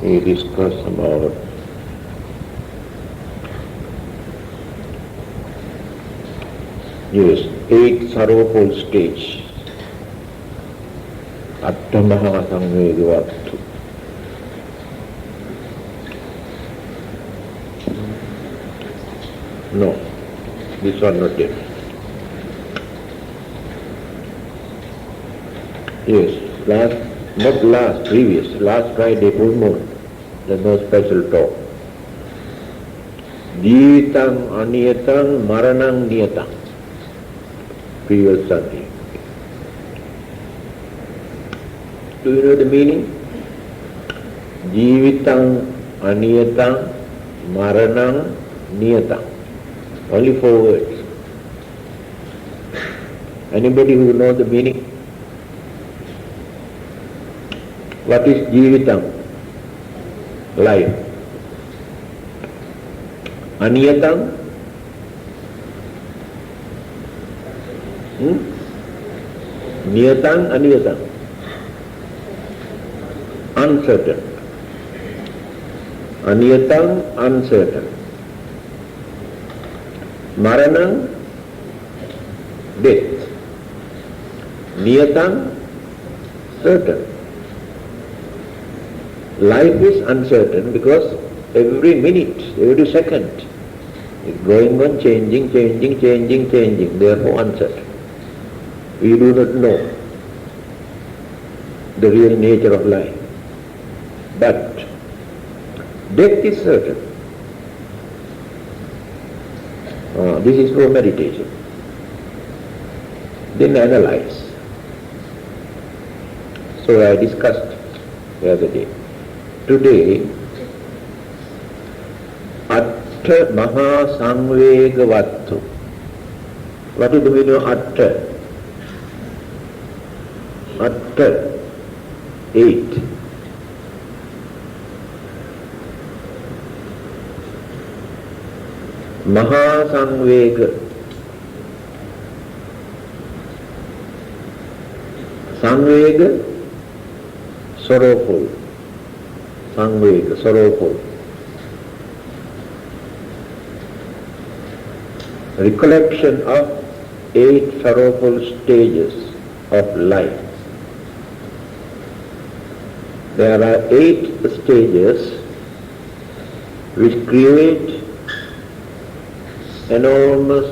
we discuss about eight sorrowful stage, Attamaha Samvegavattu. No, this one not yet. Yes, last Friday full moon, there's no special talk. Jeevitang aniyatang maranang niyatang. Previous Sunday. Do you know the meaning? Jeevitang aniyatang maranang niyatang. Only 4 words. Anybody who knows the meaning? What is Jeevitang? Life. Aniyatang? Niyatang, aniyatang. Uncertain. Aniyatang, uncertain. Maranang, death. Niyatang, certain. Life is uncertain because every minute, every second, it's going on changing, therefore uncertain. We do not know the real nature of life. But death is certain. This is for meditation. Then analyze. So I discussed the other day. Today, Atta Maha Samvegavattu. What is the meaning of Atta? Atta, 8. Maha Samvega. Samvega, sorrowful. Samvega, sorrowful. Recollection of 8 sorrowful stages of life. There are 8 stages which create enormous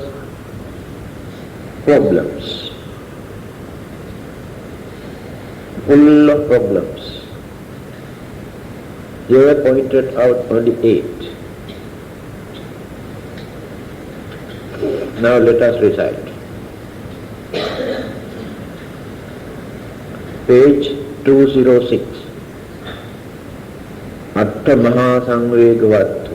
problems, full of problems. They were pointed out only 8. Now let us recite. Page 206. Atta Maha Samvegavattu.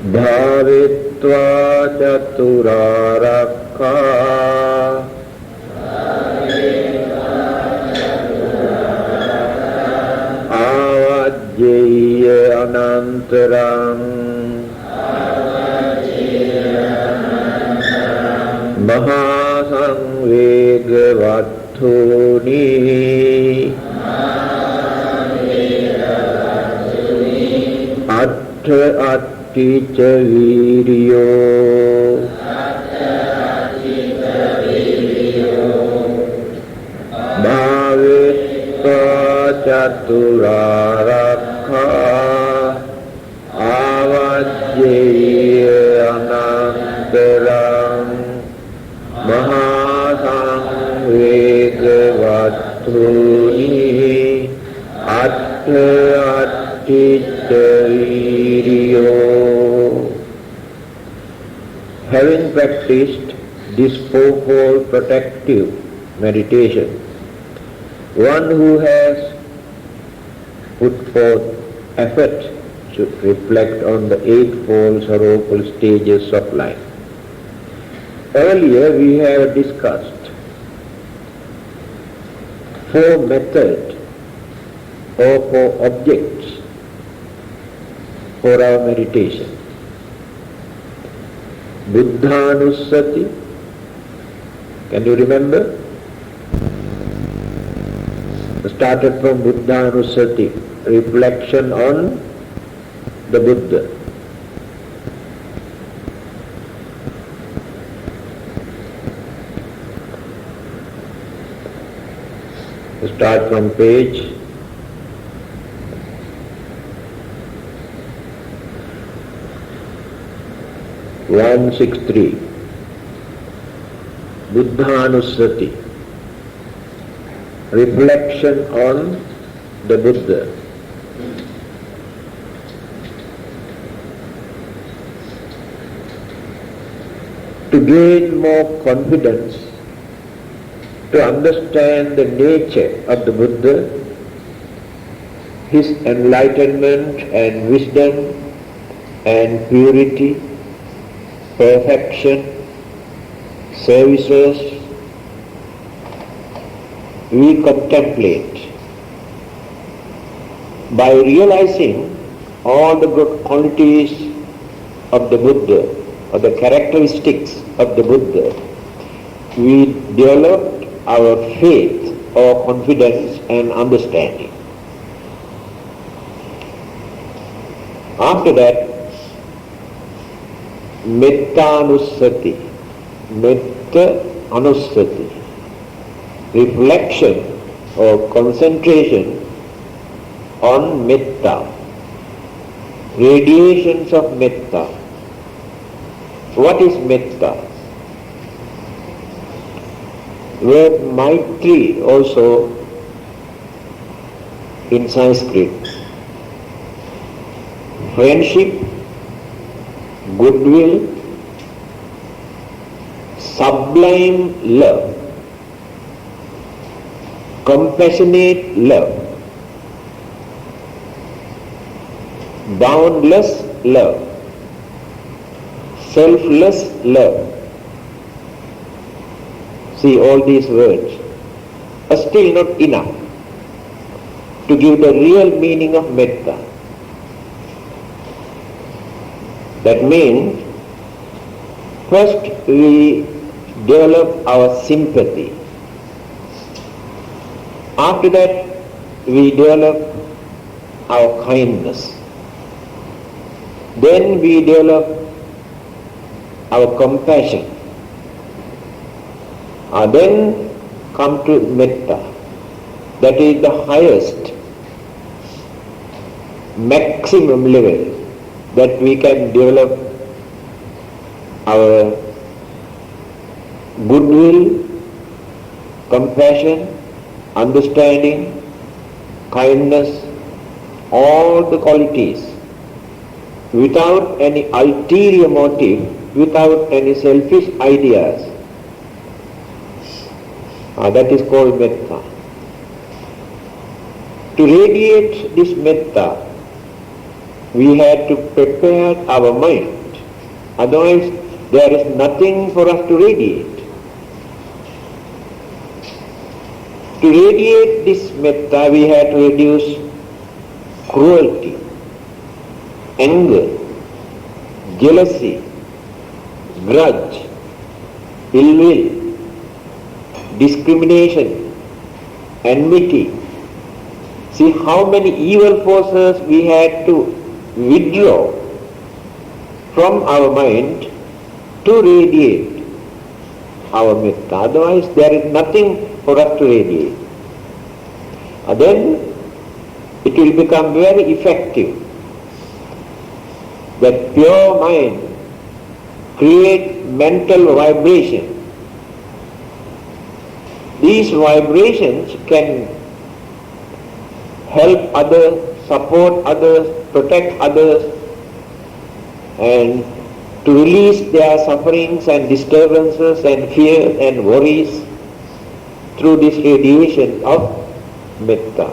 Bhavitva Chaturaraka Avajjeya Anantaram Mahasamvegavatthuni Atta Attica Viryo Bhavitva Chaturaraka Avajjeya Anantaram Mahasamvegavatthuni Atta Attica Viryo. Having practiced this fourfold protective meditation, one who has put forth effort should reflect on the 8-fold sorrowful stages of life. Earlier we have discussed 4 methods or 4 objects for our meditation. Buddhanussati, can you remember? Started from Buddhanusati, reflection on the Buddha. Start from page 163. Buddhanusati, reflection on the Buddha. To gain more confidence, to understand the nature of the Buddha, his enlightenment and wisdom and purity, perfection, services, we contemplate. By realizing all the good qualities of the Buddha, or the characteristics of the Buddha, we develop our faith or confidence and understanding. After that, Metta-anusati, Metta-anusati, reflection or concentration on Metta, radiations of Metta. What is Metta? Word Maitri also in Sanskrit. Friendship, goodwill, sublime love, compassionate love, boundless love, selfless love. See, all these words are still not enough to give the real meaning of metta. That means, first we develop our sympathy. After that, we develop our kindness. Then we develop our compassion. Then come to metta. That is the highest, maximum level that we can develop our goodwill, compassion, understanding, kindness, all the qualities without any ulterior motive, without any selfish ideas. That is called metta. To radiate this metta, we had to prepare our mind. Otherwise, there is nothing for us to radiate. To radiate this metta, we had to reduce cruelty, anger, jealousy, grudge, ill will, discrimination, enmity. See how many evil forces we had to withdraw from our mind to radiate our metta. Otherwise, there is nothing for us to radiate. Then it will become very effective. That pure mind creates mental vibration. These vibrations can help others, support others, protect others, and to release their sufferings and disturbances and fears and worries through this radiation of metta.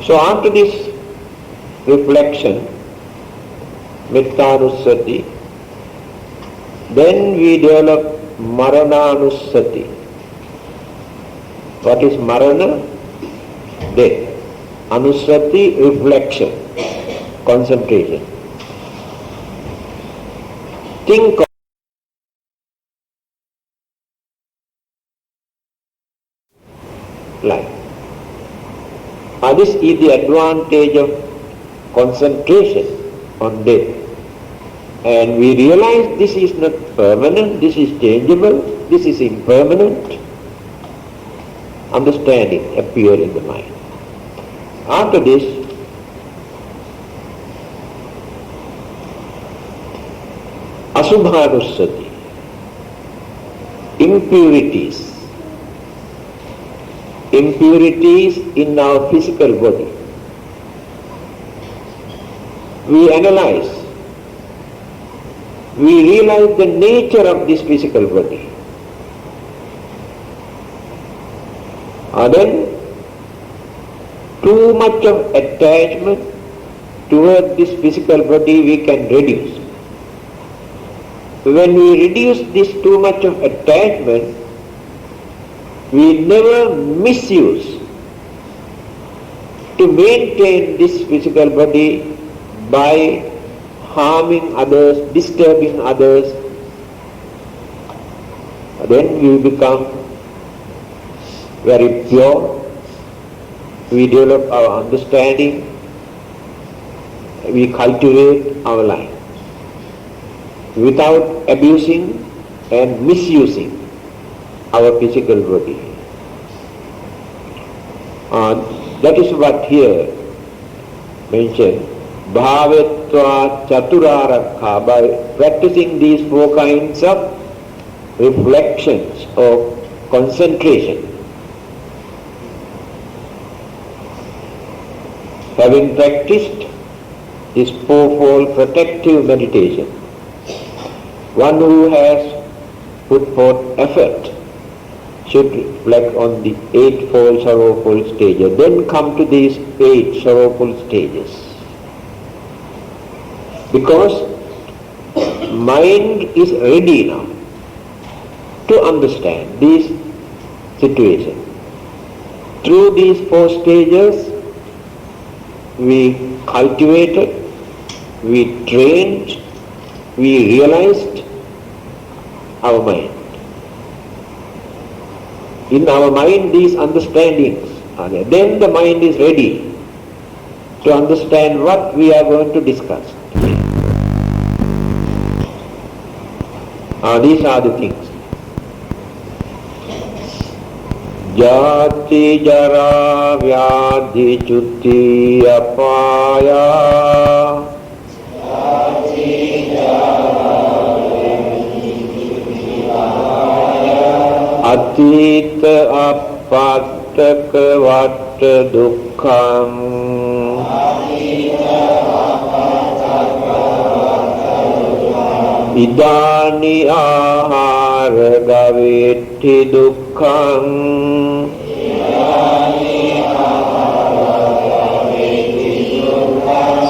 So after this reflection, Metta-anusati, then we develop Marana-anusati. What is Marana? Death. Anusati, reflection, concentration. Think life. This is the advantage of concentration on death. And we realize this is not permanent, this is changeable, this is impermanent. Understanding appears in the mind. After this, Asubhanussati, impurities. Impurities in our physical body. We analyze, we realize the nature of this physical body. Then too much of attachment toward this physical body we can reduce. When we reduce this too much of attachment, we never misuse to maintain this physical body by harming others, disturbing others. Then we become very pure, we develop our understanding, we cultivate our life without abusing and misusing our physical body. That is what here mentioned, bhavetva chaturarakha, by practicing these four kinds of reflections of concentration. Having practiced this fourfold protective meditation, one who has put forth effort should reflect on the eightfold sorrowful stages, then come to these eight sorrowful stages. Because mind is ready now to understand this situation. Through these four stages, we cultivated, we trained, we realized our mind. In our mind these understandings are there. Then the mind is ready to understand what we are going to discuss. These are the things. Jati jara vyadhi chutti apaya, atita apataka vatta dukkham, idani ahara gavetti dukkham,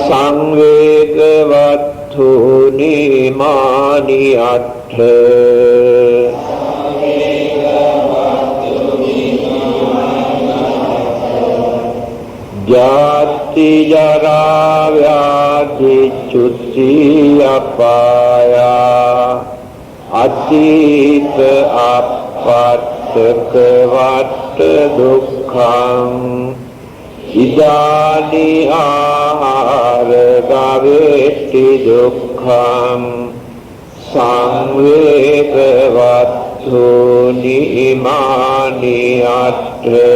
samvegavattu nimani attha, jati jara vyadhi chutti apaya, atita apataka vatta dukkham, idani ahara gavetti dukkham, samvegavattu nimani attha.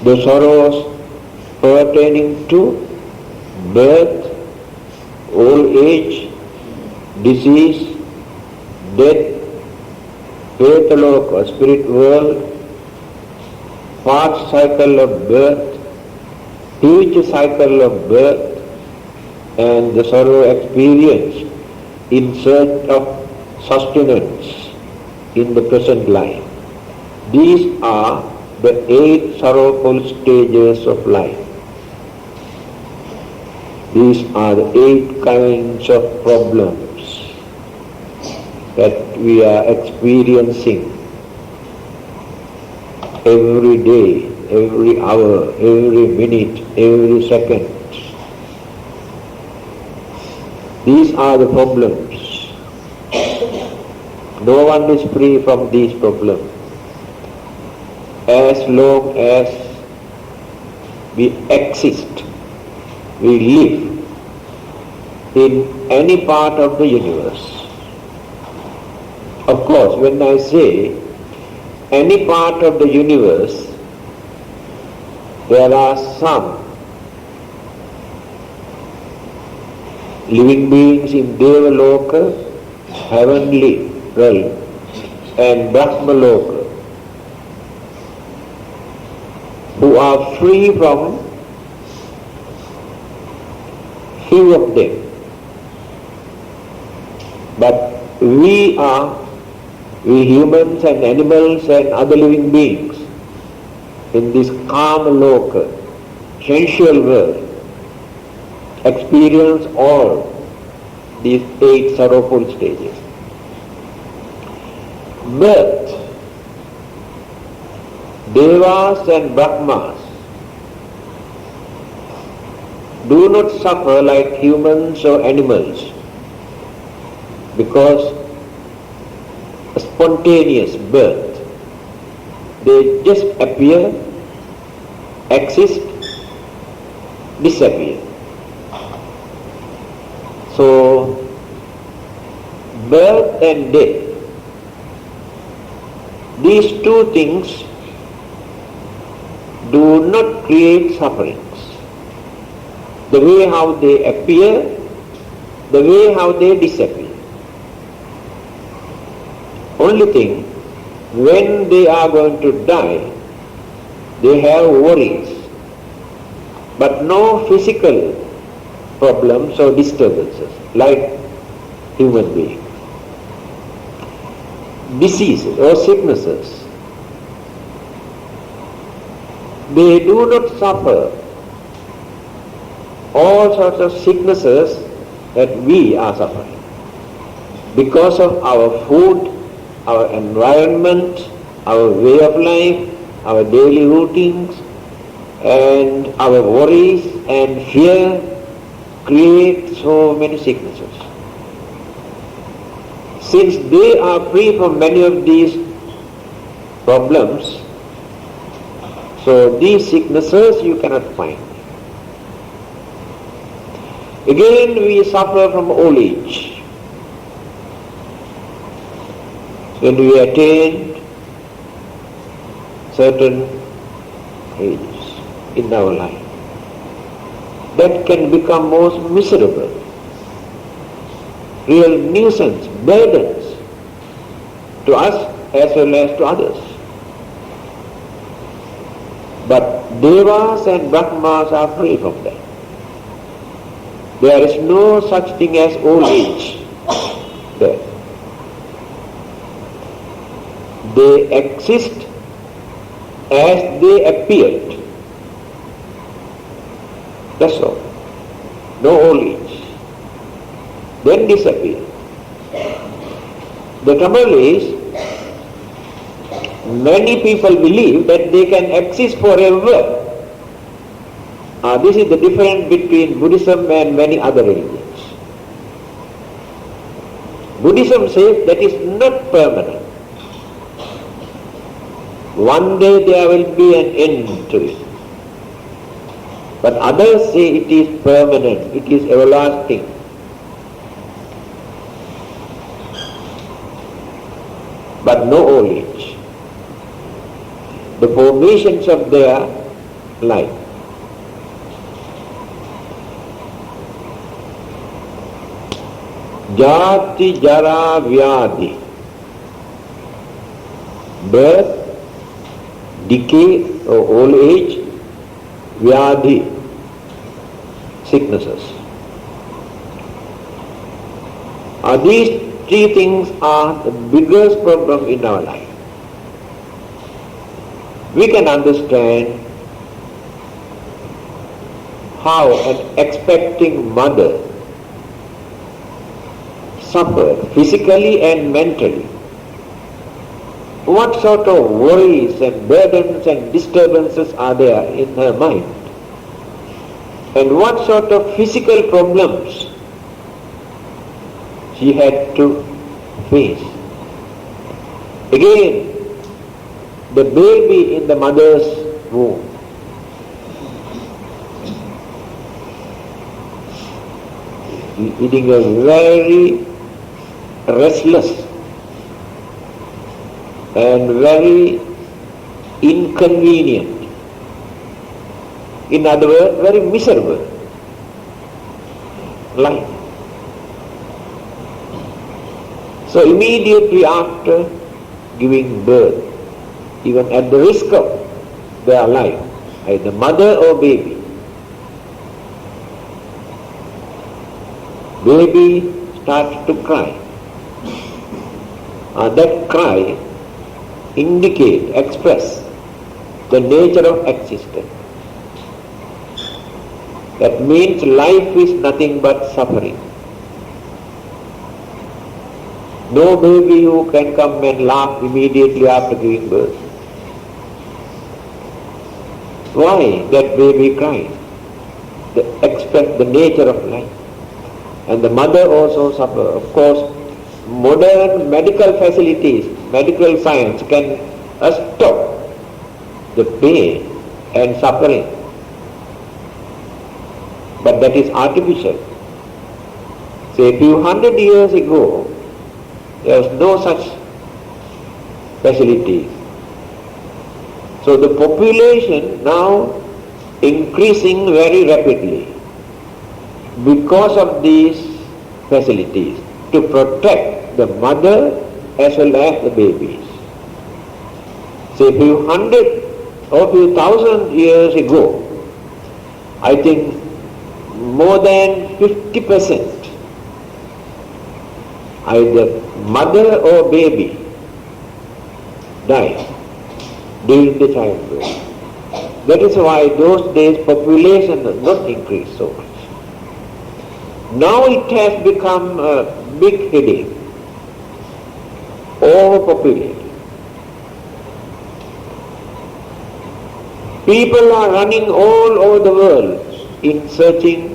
The sorrows pertaining to birth, old age, disease, death, Petaloka, spirit world, past cycle of birth, future cycle of birth, and the sorrow experienced in search of sustenance in the present life. These are the eight sorrowful stages of life. These are the eight kinds of problems that we are experiencing every day, every hour, every minute, every second. These are the problems. No one is free from these problems. As long as we exist, we live in any part of the universe. Of course, when I say any part of the universe, there are some living beings in Devaloka, heavenly realm, and Brahmaloka, who are free from few of them. But we humans and animals and other living beings in this Kama Loka, sensual world, experience all these 8 sorrowful stages. Birth, Devas and Brahmas do not suffer like humans or animals because a spontaneous birth. They just appear, exist, disappear. So, birth and death, these two things do not create sufferings. The way how they appear, the way how they disappear. Only thing, when they are going to die, they have worries, but no physical problems or disturbances like human beings. Diseases or sicknesses, they do not suffer all sorts of sicknesses that we are suffering because of our food, our environment, our way of life, our daily routines, and our worries and fear create so many sicknesses. Since they are free from many of these problems, so these sicknesses you cannot find. Again, we suffer from old age. When we attain certain ages in our life, that can become most miserable, real nuisance, burdens to us as well as to others. But Devas and Brahmas are free from that. There is no such thing as old age there. They exist as they appeared. That's all. No old age. Then disappear. The trouble is, many people believe that they can exist forever. This is the difference between Buddhism and many other religions. Buddhism says that is not permanent. One day there will be an end to it. But others say it is permanent, it is everlasting. But no old age. The formations of their life. Jati Jara Vyadhi. Birth, decay or old age, Vyadhi, sicknesses. These 3 things are the biggest problem in our life. We can understand how an expecting mother suffered physically and mentally. What sort of worries and burdens and disturbances are there in her mind? And what sort of physical problems she had to face Again, the baby in the mother's womb, leading a very restless and very inconvenient, in other words, very miserable life. So immediately after giving birth, even at the risk of their life, either mother or baby starts to cry. That cry express the nature of existence. That means life is nothing but suffering. No baby who can come and laugh immediately after giving birth. Why that baby cries? They express the nature of life. And the mother also suffers. Of course, modern medical facilities, medical science can stop the pain and suffering. But that is artificial. Say a few hundred years ago, there was no such facilities. So the population now increasing very rapidly because of these facilities to protect the mother as well as the babies. Say a few hundred or few thousand years ago, I think more than 50% either mother or baby died during the childbirth. That is why those days population does not increase so much. Now it has become a big headache, overpopulated. People are running all over the world in searching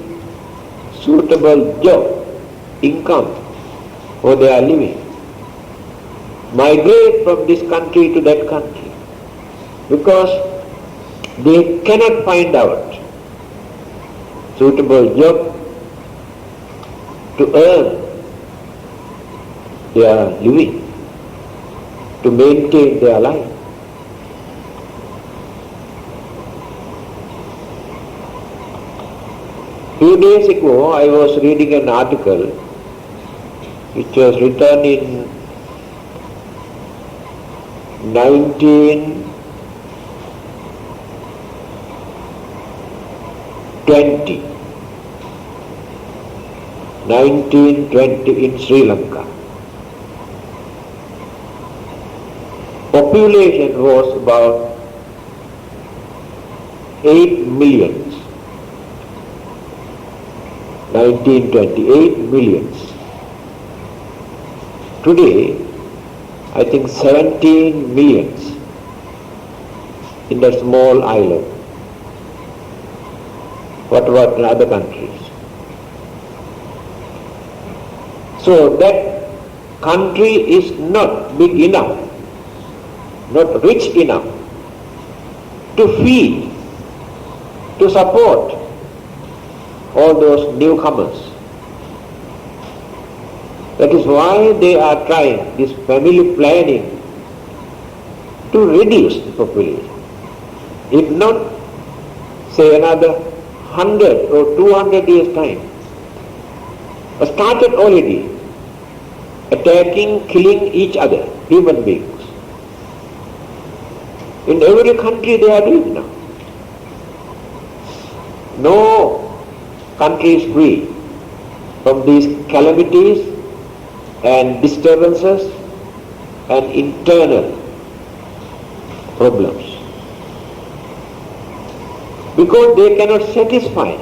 suitable job, income for their living. Migrate from this country to that country because they cannot find out suitable job to earn their living, to maintain their life. Few days ago I was reading an article which was written in 1920 in Sri Lanka. Population was about 8 millions. 1928 millions. Today, I think 17 millions in that small island. What about in other countries? So that country is not big enough, not rich enough to feed, to support all those newcomers. That is why they are trying this family planning to reduce the population. If not, say another 100 or 200 years time, started already attacking, killing each other, human beings. In every country they are doing now. No country is free from these calamities and disturbances and internal problems. Because they cannot satisfy,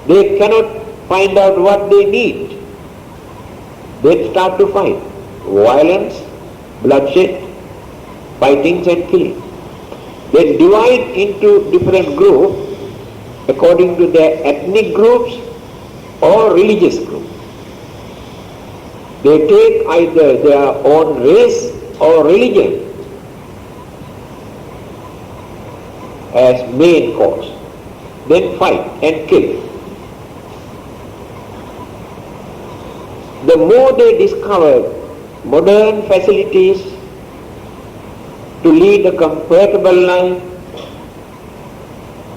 they cannot find out what they need. They start to fight. Violence, bloodshed, fightings and killing. They divide into different groups according to their ethnic groups or religious groups. They take either their own race or religion as main cause, then fight and kill. The more they discover modern facilities to lead a comfortable life,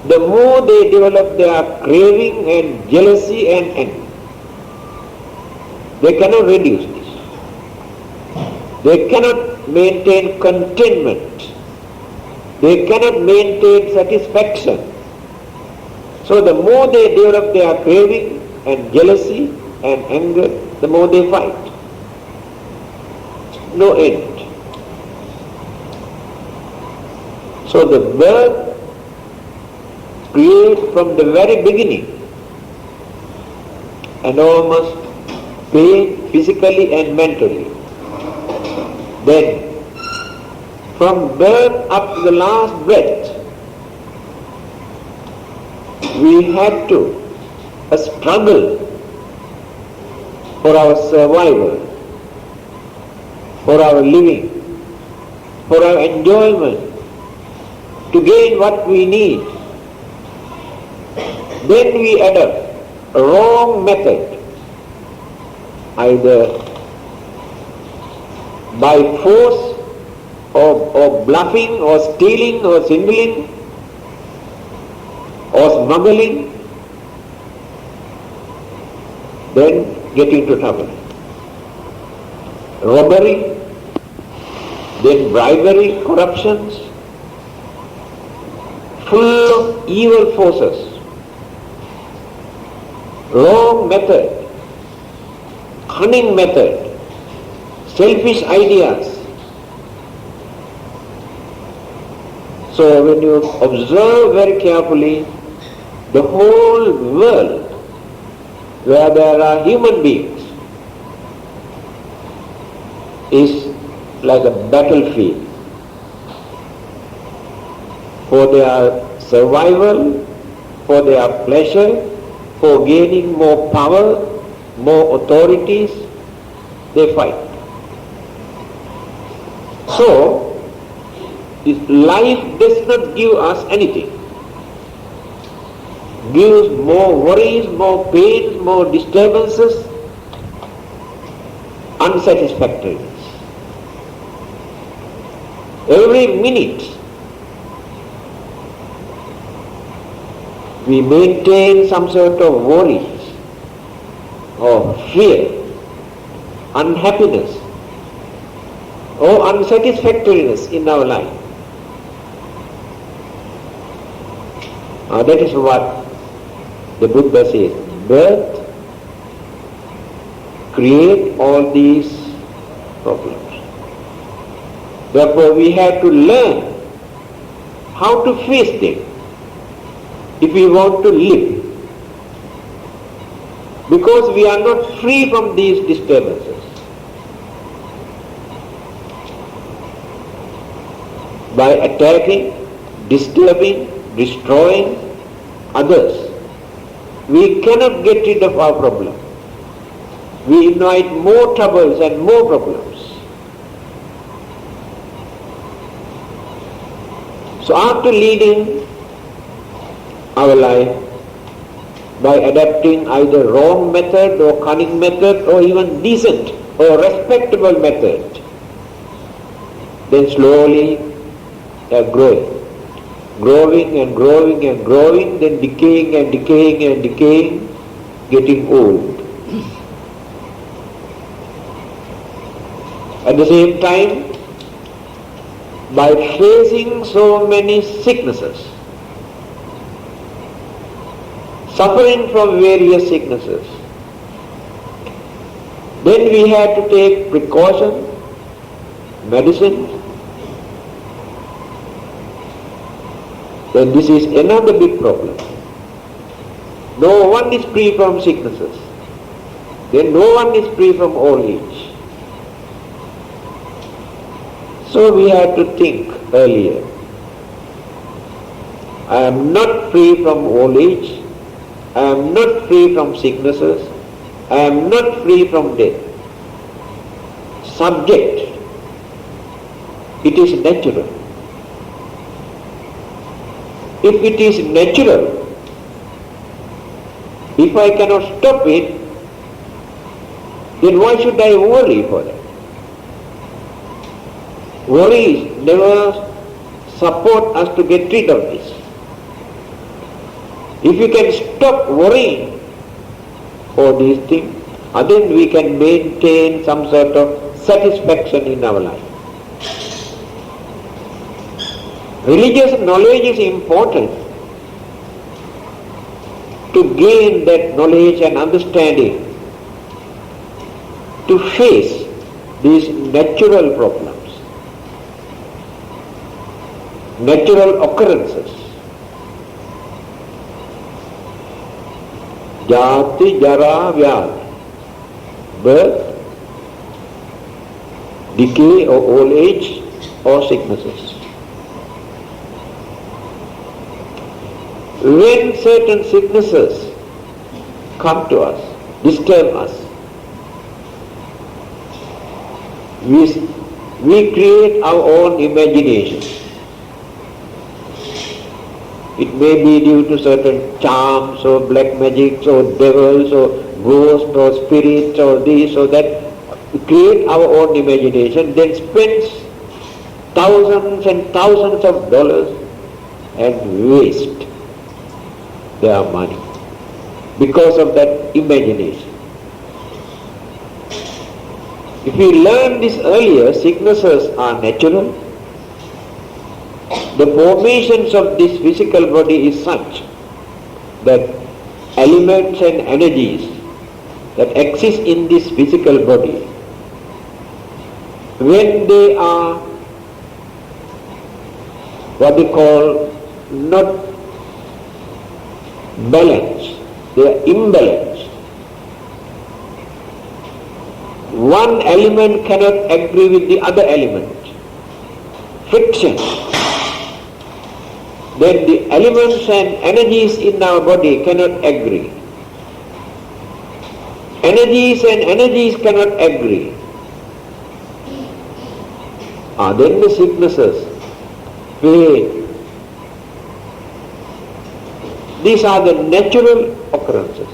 the more they develop their craving and jealousy and anger. They cannot reduce this. They cannot maintain contentment. They cannot maintain satisfaction. So the more they develop their craving and jealousy and anger, the more they fight. No end. So the birth creates from the very beginning enormous pain physically and mentally. Then from birth up to the last breath, we had to struggle for our survival, for our living, for our enjoyment, to gain what we need. Then we adopt a wrong method, either by force or bluffing or stealing or swindling or smuggling, then get into trouble. Robbery, then bribery, corruptions, full of evil forces. Wrong method, cunning method, selfish ideas. So when you observe very carefully the whole world where there are human beings is like a battlefield for their survival, for their pleasure, for gaining more power, more authorities, they fight. So, life does not give us anything. Gives more worries, more pain, more disturbances, unsatisfactoriness. Every minute we maintain some sort of worries or fear, unhappiness or unsatisfactoriness in our life. That is what the Buddha says. Birth create all these problems. Therefore we have to learn how to face them if we want to live. Because we are not free from these disturbances. By attacking, disturbing, destroying others, we cannot get rid of our problem. We invite more troubles and more problems. So after leading our life by adapting either wrong method or cunning method or even decent or respectable method, then slowly growing and growing and growing, then decaying and decaying and decaying, getting old. At the same time, by facing so many sicknesses, suffering from various sicknesses, then we had to take precaution, medicine. Then this is another big problem. No one is free from sicknesses. Then no one is free from old age. So we had to think earlier. I am not free from old age. I am not free from sicknesses. I am not free from death. Subject It is natural. If it is natural, if I cannot stop it, then why should I worry for that? Worries never support us to get rid of this. If we can stop worrying for these things, then we can maintain some sort of satisfaction in our life. Religious knowledge is important to gain that knowledge and understanding to face these natural problems, natural occurrences. Jati, Jara, Vyadhi, birth, decay or old age or sicknesses. When certain sicknesses come to us, disturb us, we create our own imagination. It may be due to certain charms or black magics or devils or ghosts or spirits or this or that. We create our own imagination, then spends thousands and thousands of dollars and waste their money because of that imagination. If we learn this earlier, sicknesses are natural. The formations of this physical body is such that elements and energies that exist in this physical body, when they are what they call not balanced, they are imbalanced. One element cannot agree with the other element. Friction. Then the elements and energies in our body cannot agree. Energies and energies cannot agree. Then the sicknesses, pain. These are the natural occurrences.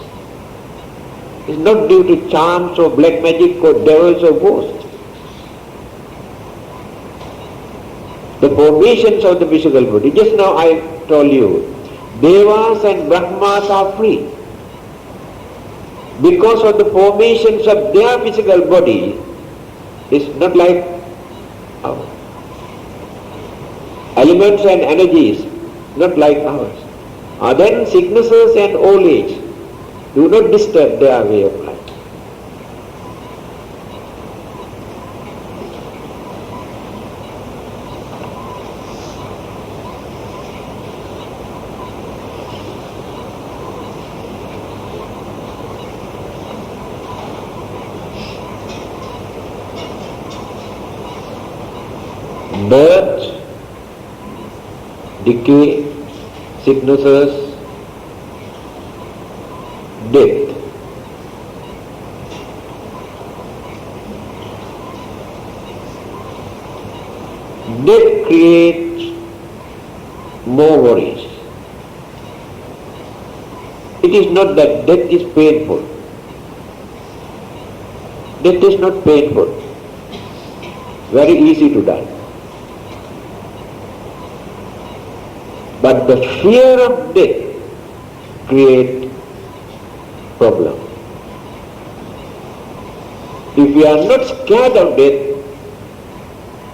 It's not due to charms or black magic or devils or ghosts. The formations of the physical body. Just now I told you, Devas and Brahmas are free. Because of the formations of their physical body, it's not like ours. Elements and energies, not like ours. Then sicknesses and old age do not disturb their way of life. Birth, decay, sicknesses, death. Death creates more worries. It is not that death is painful. Death is not painful. Very easy to die. But the fear of death creates problem. If we are not scared of death,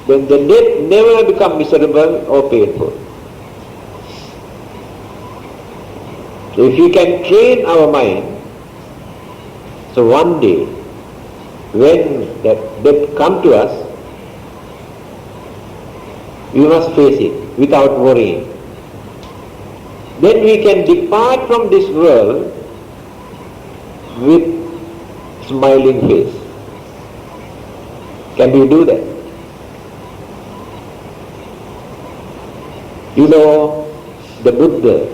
then the death never becomes miserable or painful. So if we can train our mind, so one day when that death comes to us, we must face it without worrying. Then we can depart from this world with smiling face. Can we do that? You know, the Buddha,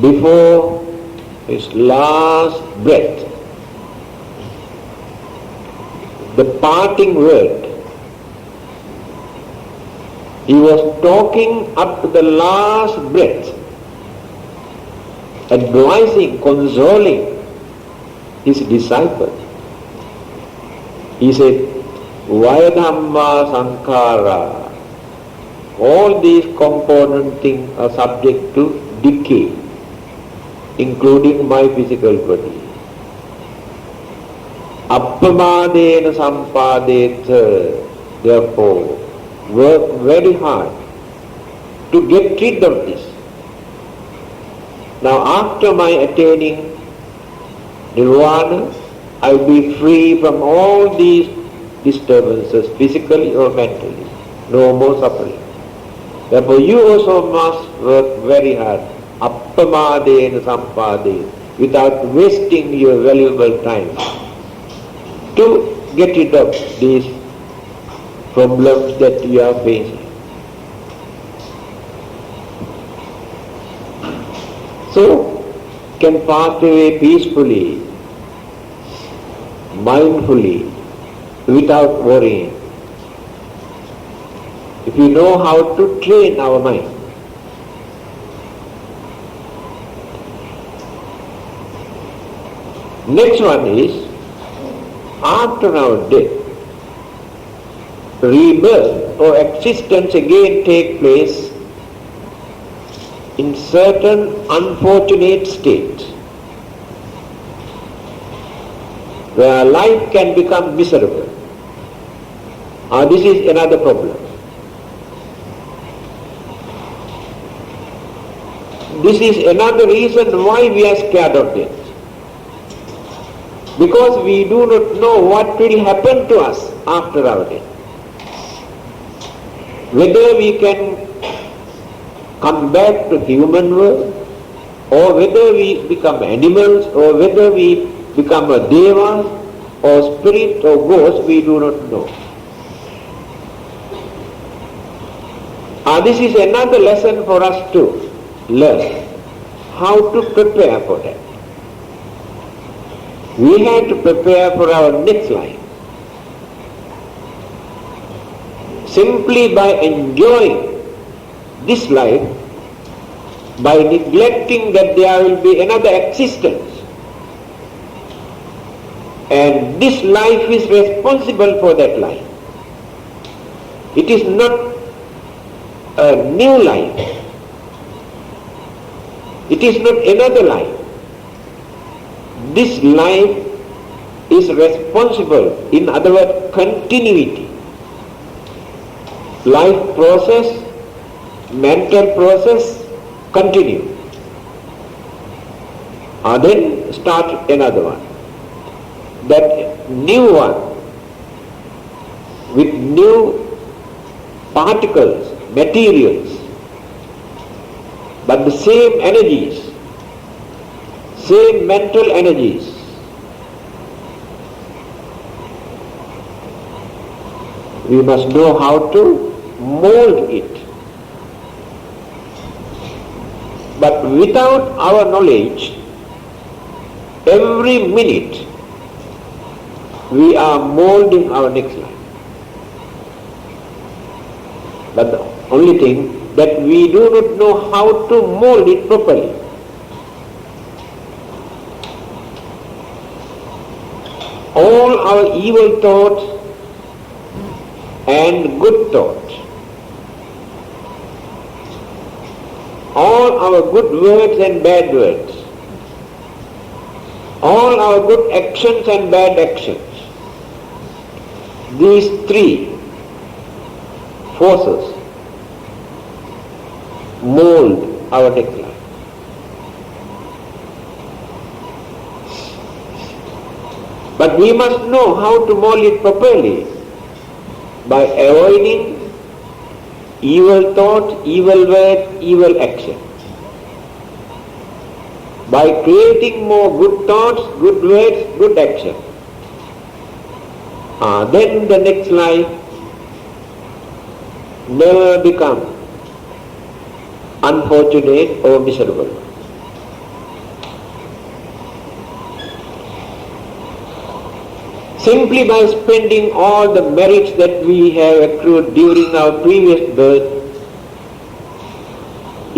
before his last breath, the parting word He was talking up to the last breath, advising, consoling his disciples. He said, Vayadhamma Sankhara, all these component things are subject to decay, including my physical body. Appamadena sampadeta, therefore, work very hard to get rid of this. Now after my attaining nirvana, I will be free from all these disturbances, physically or mentally. No more suffering. Therefore you also must work very hard, appamadena sampadena, without wasting your valuable time, to get rid of these problems that you are facing. So, can pass away peacefully, mindfully, without worrying. If we know how to train our mind. Next one is, after our death, rebirth or existence again take place in certain unfortunate states where life can become miserable. This is another problem. This is another reason why we are scared of death. Because we do not know what will happen to us after our death. Whether we can come back to human world, or whether we become animals, or whether we become a deva, or spirit, or ghost, we do not know. This is another lesson for us to learn, how to prepare for that. We have to prepare for our next life. Simply by enjoying this life, by neglecting that there will be another existence, and this life is responsible for that life. It is not a new life. It is not another life. This life is responsible, in other words, continuity. Life process, mental process, continue. Then start another one. That new one, with new particles, materials, but the same energies, same mental energies. We must know how to mold it. But without our knowledge, every minute we are molding our next life. But the only thing that we do not know how to mold it properly. All our evil thoughts and good thoughts, all our good words and bad words, all our good actions and bad actions, these three forces mold our next life. But we must know how to mold it properly by avoiding evil thoughts, evil words, evil actions. By creating more good thoughts, good words, good actions. Then the next life never become unfortunate or miserable. Simply by spending all the merits that we have accrued during our previous birth,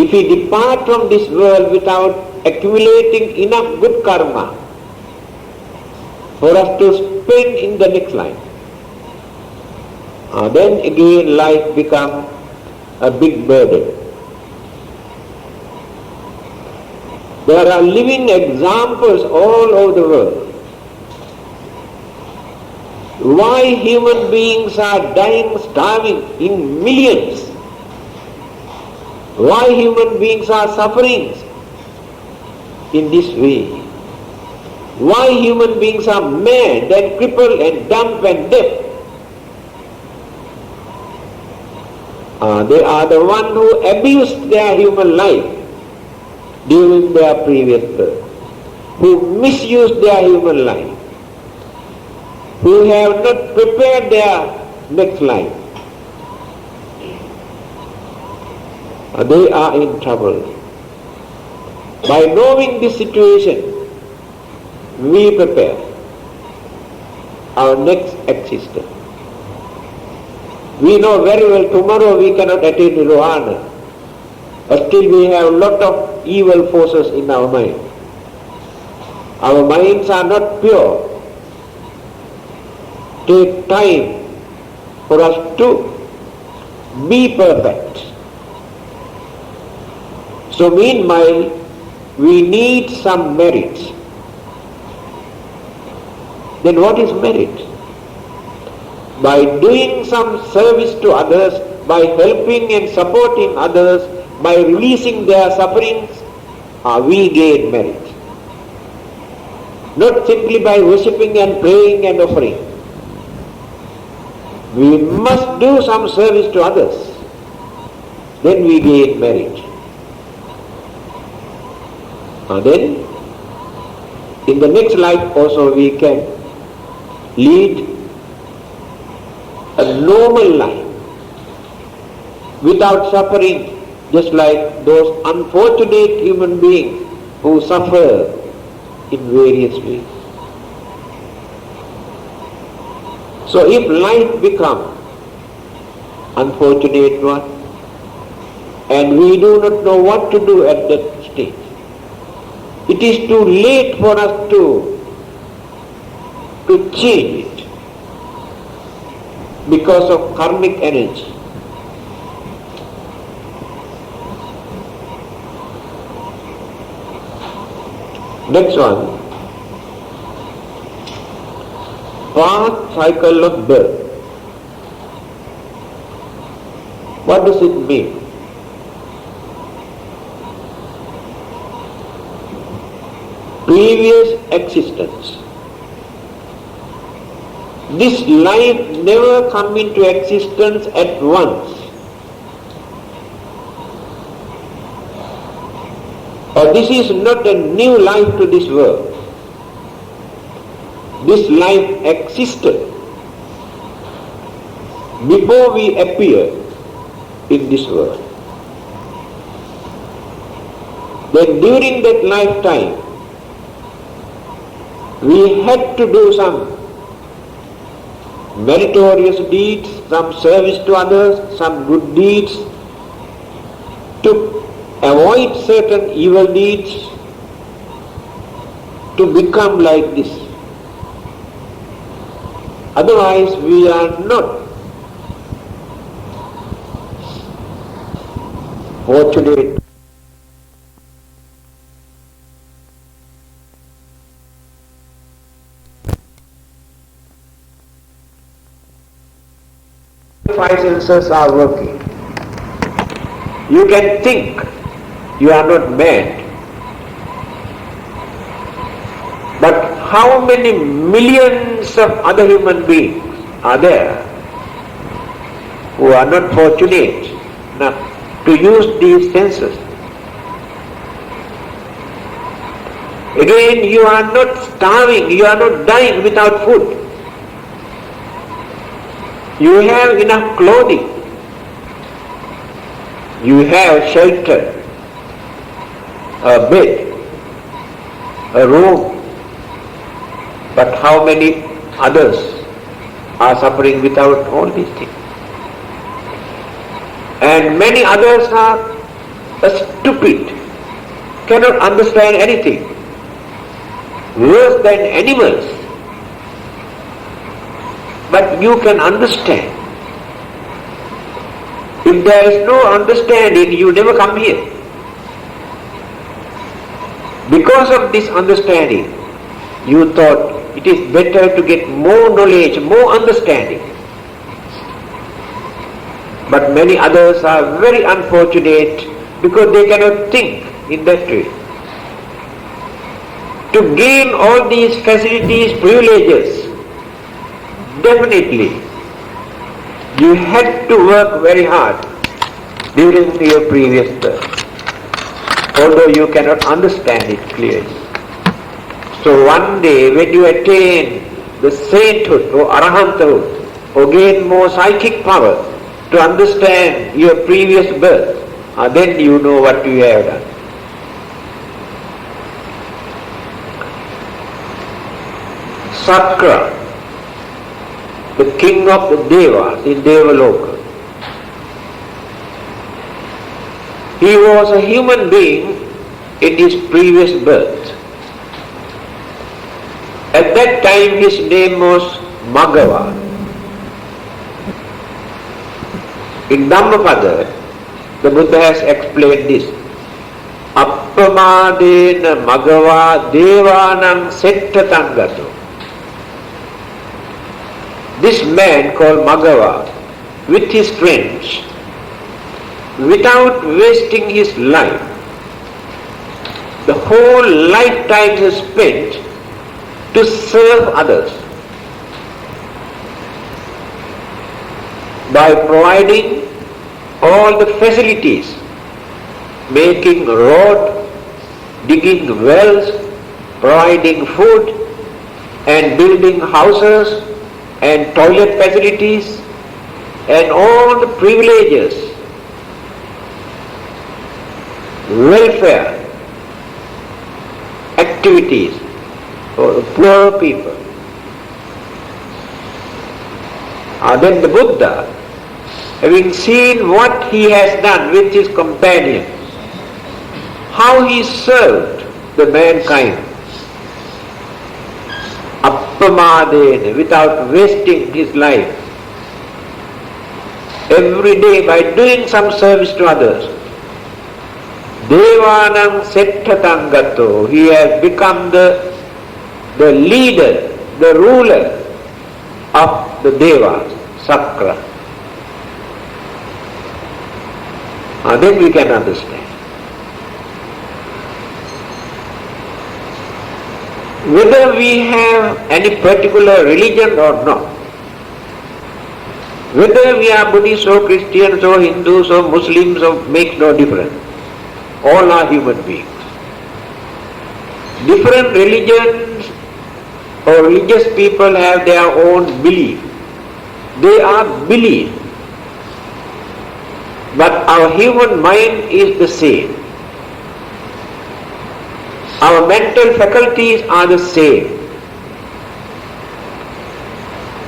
if we depart from this world without accumulating enough good karma for us to spend in the next life, then again life becomes a big burden. There are living examples all over the world. Why human beings are dying, starving in millions? Why human beings are suffering in this way? Why human beings are mad and crippled and dumb and deaf? They are the ones who abused their human life during their previous birth, who misused their human life, who have not prepared their next life. They are in trouble. By knowing this situation, we prepare our next existence. We know very well tomorrow we cannot attain Nirvana, but still we have a lot of evil forces in our mind. Our minds are not pure. Take time for us to be perfect. So meanwhile, we need some merit. Then what is merit? By doing some service to others, by helping and supporting others, by releasing their sufferings, we gain merit. Not simply by worshipping and praying and offering. We must do some service to others. Then we gain merit. Then, in the next life also we can lead a normal life without suffering, just like those unfortunate human beings who suffer in various ways. So if life becomes unfortunate one, and we do not know what to do at that stage, it is too late for us to change it because of karmic energy. Next one, past cycle of birth. What does it mean? Previous existence. This life never come into existence at once. Or this is not a new life to this world. This life existed before we appear in this world. Then during that lifetime, we had to do some meritorious deeds, some service to others, some good deeds to avoid certain evil deeds, to become like this. Otherwise we are not fortunate. Five senses are working. You can think, you are not mad. But how many millions of other human beings are there who are not fortunate enough to use these senses? Again, you are not starving, you are not dying without food. You have enough clothing. You have shelter, a bed, a room. But how many others are suffering without all these things? And many others are a stupid, cannot understand anything, worse than animals. But you can understand. If there is no understanding, you never come here. Because of this understanding, you thought it is better to get more knowledge, more understanding. But many others are very unfortunate because they cannot think in that way. To gain all these facilities, privileges, definitely you had to work very hard during your previous birth, although you cannot understand it clearly. So one day when you attain the sainthood or arahanthood or gain more psychic power to understand your previous birth, then you know what you have done. Sakra, the king of the Devas in Devaloka, he was a human being in his previous birth. At that time his name was Magava. In Dhammapada, the Buddha has explained this. Appamadena Magava Devanam Settatangato. This man called Magava, with his friends, without wasting his life, the whole lifetime he spent to serve others by providing all the facilities, making road, digging wells, providing food and building houses and toilet facilities and all the privileges, welfare activities for the poor people. Then the Buddha, having seen what he has done with his companions, how he served the mankind, appamadena, without wasting his life, every day by doing some service to others, Devanam Settatangato, he has become the leader, the ruler of the Devas, Sakra. Then we can understand. Whether we have any particular religion or not, whether we are Buddhists or Christians or Hindus or Muslims, or makes no difference. All are human beings. Different religions or religious people have their own belief. They are belief. But our human mind is the same. Our mental faculties are the same.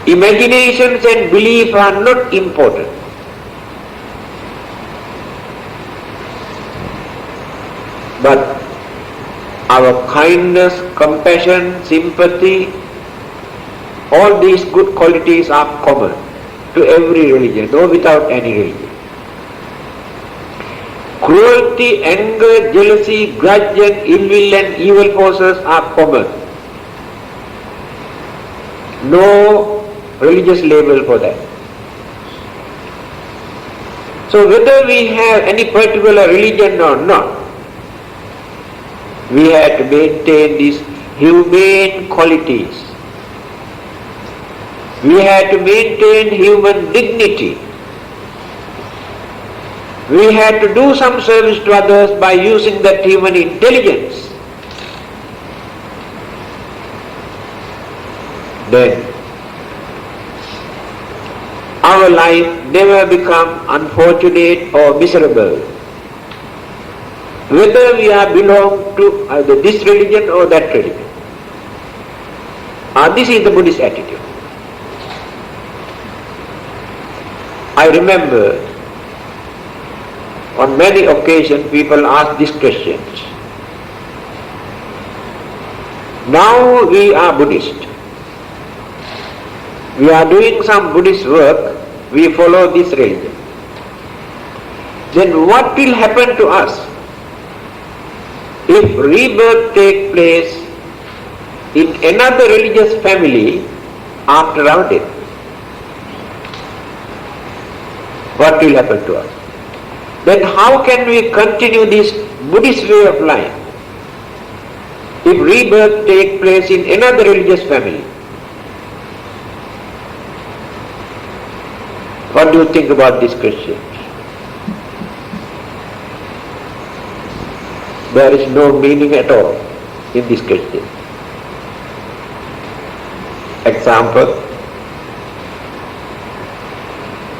Imaginations and belief are not important. But our kindness, compassion, sympathy, all these good qualities are common to every religion, or without any religion. Cruelty, anger, jealousy, grudge and ill will and evil forces are common. No religious label for that. So whether we have any particular religion or not, we have to maintain these humane qualities. We have to maintain human dignity. We have to do some service to others by using that human intelligence. Then our life never become unfortunate or miserable. Whether we are belong to either this religion or that religion. This is the Buddhist attitude. I remember On many occasions people ask these questions. Now we are Buddhist. We are doing some Buddhist work, we follow this religion. Then what will happen to us if rebirth takes place in another religious family after our death? What will happen to us? Then how can we continue this Buddhist way of life if rebirth takes place in another religious family? What do you think about this question? There is no meaning at all in this question. Example,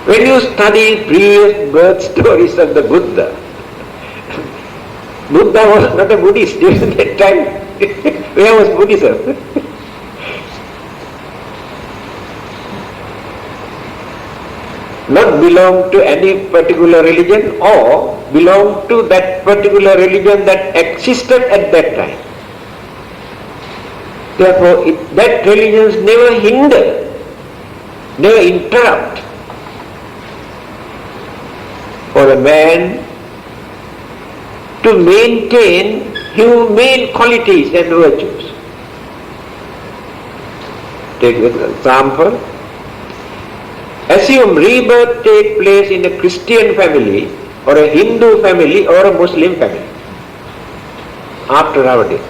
when you study previous birth stories of the Buddha, Buddha was not a Buddhist during that time. Where was Buddhism? Not belong to any particular religion or belong to that particular religion that existed at that time. Therefore, that religion never hinder, never interrupt for a man to maintain humane qualities and virtues. Take an example. Assume rebirth take place in a Christian family or a Hindu family or a Muslim family after our death.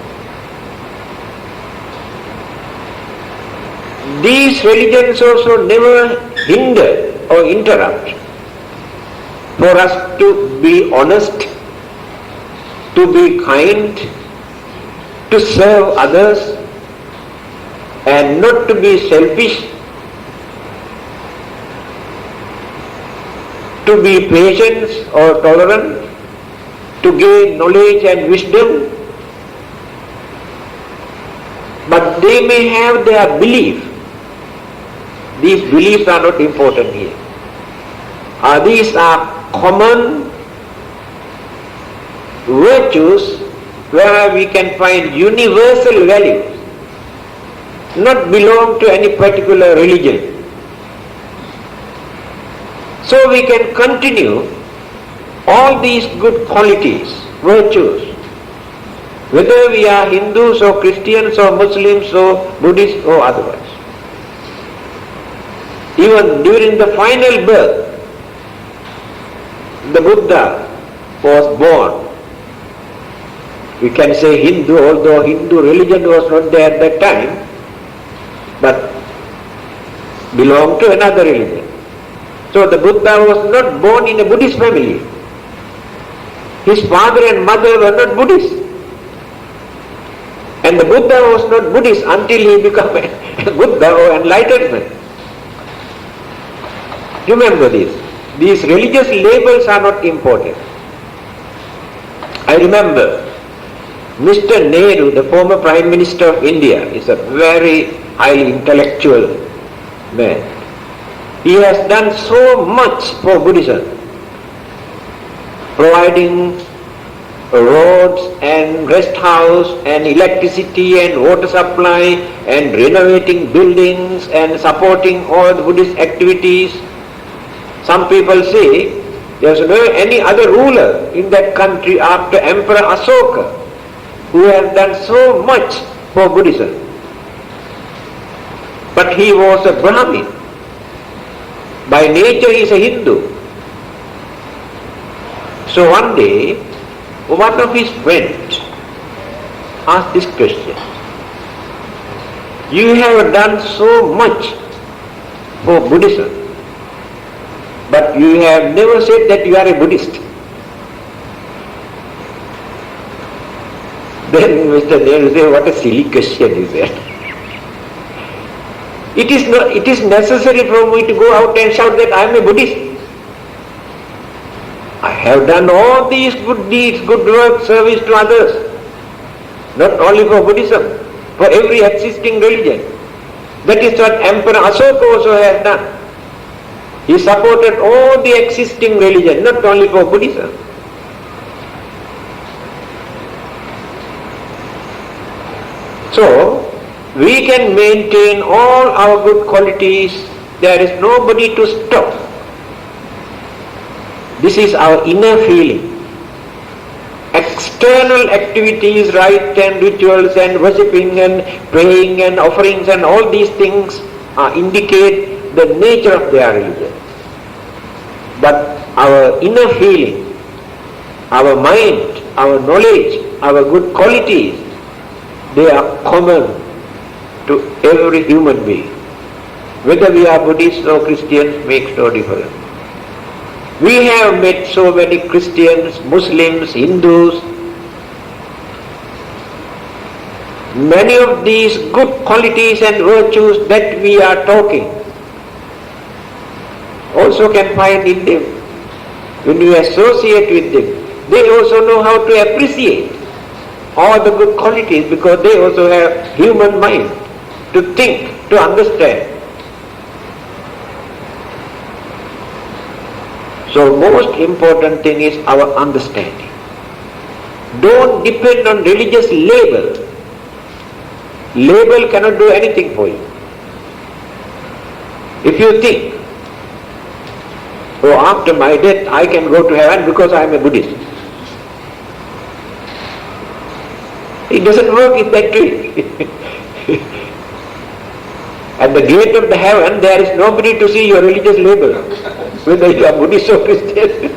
These religions also never hinder or interrupt for us to be honest, to be kind, to serve others, and not to be selfish, to be patient or tolerant, to gain knowledge and wisdom. But they may have their belief. These beliefs are not important here. These are common virtues where we can find universal values, not belong to any particular religion. So we can continue all these good qualities, virtues, whether we are Hindus or Christians or Muslims or Buddhists or otherwise. Even during the final birth, the Buddha was born. We can say Hindu, although Hindu religion was not there at that time, but belonged to another religion. So the Buddha was not born in a Buddhist family. His father and mother were not Buddhists. And the Buddha was not Buddhist until he became a Buddha or enlightenment. Remember this. These religious labels are not important. I remember Mr. Nehru, the former Prime Minister of India, is a very highly intellectual man. He has done so much for Buddhism, providing roads and rest house and electricity and water supply and renovating buildings and supporting all the Buddhist activities. Some people say there is no any other ruler in that country after Emperor Asoka who has done so much for Buddhism. But he was a Brahmin. By nature he is a Hindu. So one day, one of his friends asked this question. You have done so much for Buddhism, but you have never said that you are a Buddhist. Then Mr. Nehru said, what a silly question is that. It is necessary for me to go out and shout that I am a Buddhist. I have done all these good deeds, good work, service to others. Not only for Buddhism, for every existing religion. That is what Emperor Asoka also has done. He supported all the existing religion, not only for Buddhism. So, we can maintain all our good qualities. There is nobody to stop. This is our inner feeling. External activities, rites and rituals and worshipping and praying and offerings and all these things indicate the nature of their religion. But our inner feeling, our mind, our knowledge, our good qualities, they are common to every human being. Whether we are Buddhists or Christians makes no difference. We have met so many Christians, Muslims, Hindus. Many of these good qualities and virtues that we are talking also can find in them. When we associate with them, they also know how to appreciate all the good qualities because they also have human mind to think, to understand. So most important thing is our understanding. Don't depend on religious label. Label cannot do anything for you. If you think, oh, after my death I can go to heaven because I am a Buddhist. It doesn't work in that way. At the gate of the heaven there is nobody to see your religious label, whether you are Buddhist or Christian.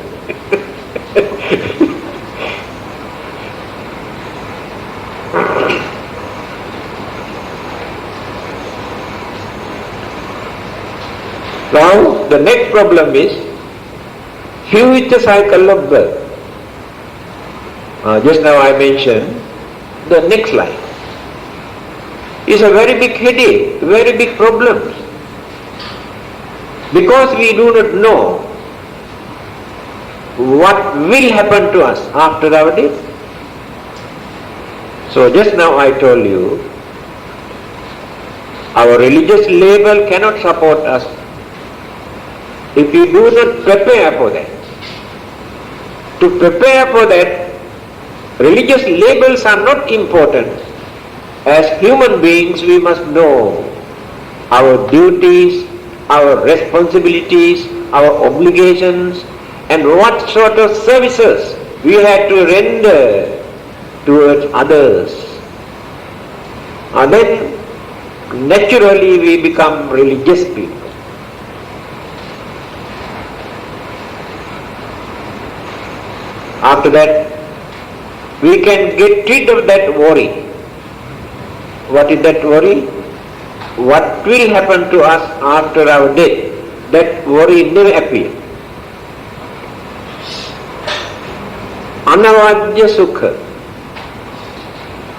Now the next problem is future cycle of birth. Just now I mentioned the next life is a very big headache, very big problem. Because we do not know what will happen to us after our death. So just now I told you, our religious label cannot support us if we do not prepare for that. To prepare for that, religious labels are not important. As human beings, we must know our duties, our responsibilities, our obligations, and what sort of services we have to render towards others. And then naturally we become religious people. After that, we can get rid of that worry. What is that worry? What will happen to us after our death? That worry never appears. Anavadya sukha.